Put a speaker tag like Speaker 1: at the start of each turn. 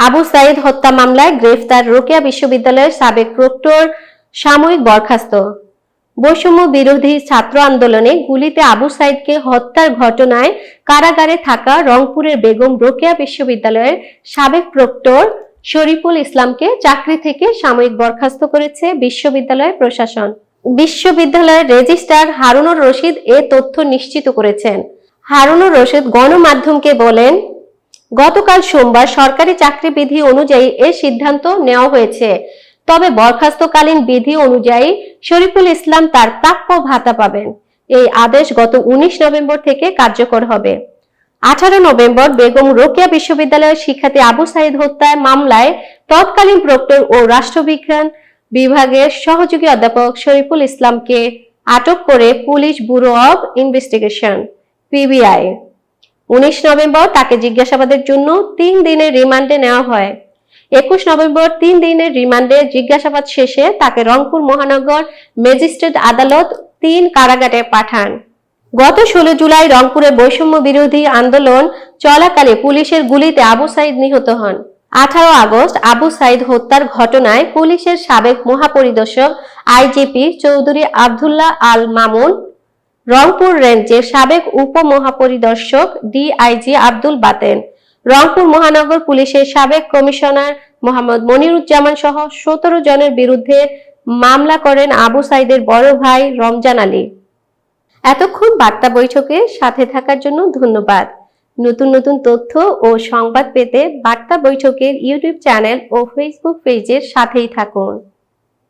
Speaker 1: আবু সাইদ হত্যা মামলায় গ্রেফতার রোকেয়া বিশ্ববিদ্যালয়ের সাবেক প্রক্টর সাময়িক বরখাস্ত। বৈষম্য বিরোধী ছাত্র আন্দোলনে গুলিতে আবু সাইদকে হত্যার ঘটনায় কারাগারে থাকা রংপুরের বেগম রোকেয়া বিশ্ববিদ্যালয়ের সাবেক প্রক্টর শরীফুল ইসলামকে চাকরি থেকে সাময়িক বরখাস্ত করেছে বিশ্ববিদ্যালয় প্রশাসন। বিশ্ববিদ্যালয়ের রেজিস্ট্রার হারুনুর রশিদ এ তথ্য নিশ্চিত করেছেন। হারুনুর রশিদ গণমাধ্যমকে বলেন, গতকাল সোমবার সরকারি চাকরি বিধি অনুযায়ী এ সিদ্ধান্ত নেওয়া হয়েছে। তবে বরখাস্তকালীন বিধি অনুযায়ী শরীফুল ইসলাম তার প্রাপ্য ভাতা পাবেন। এই আদেশ গত 19 নভেম্বর থেকে কার্যকর হবে। 18 নভেম্বর বেগম রোকেয়া বিশ্ববিদ্যালয়ের শিক্ষার্থী আবু সাইদ হত্যা মামলায় তৎকালীন প্রক্টর ও রাষ্ট্রবিজ্ঞান বিভাগের সহযোগী অধ্যাপক শরীফুল ইসলামকে আটক করে police bureau of investigation PBI 19 November তাকে জিজ্ঞাসাবাদের জন্য 3 দিনের রিমান্ডে নেওয়া হয়। 21 নভেম্বর 3 দিনের রিমান্ডে জিজ্ঞাসাবাদ শেষে তাকে রংপুর মহানগর ম্যাজিস্ট্রেট আদালত 3 কারাগারে পাঠান। গত 16 জুলাই রংপুরে বৈষম্য বিরোধী আন্দোলন চলাকালে পুলিশের গুলিতে আবু সাইদ নিহত হন। 18 আগস্ট আবু সাইদ হত্যার ঘটনায় পুলিশের সাবেক মহাপরিদর্শক আইজিপি চৌধুরী আব্দুল্লাহ আল মামুন, রংপুর রেঞ্জের সাবেক উপমহাপরিদর্শক ডিআইজি আব্দুল বাতেন, রংপুর মহানগর পুলিশের সাবেক কমিশনার মোহাম্মদ মনিরুজ্জামান সহ 17 জনের বিরুদ্ধে মামলা করেন আবু সাইদের বড় ভাই রমজান আলী। এতক্ষণ বার্তা বৈঠকের সাথে থাকার জন্য ধন্যবাদ। নতুন নতুন তথ্য ও সংবাদ পেতে বার্তা বৈঠকের ইউটিউব চ্যানেল ও ফেসবুক পেজের সাথেই থাকুন।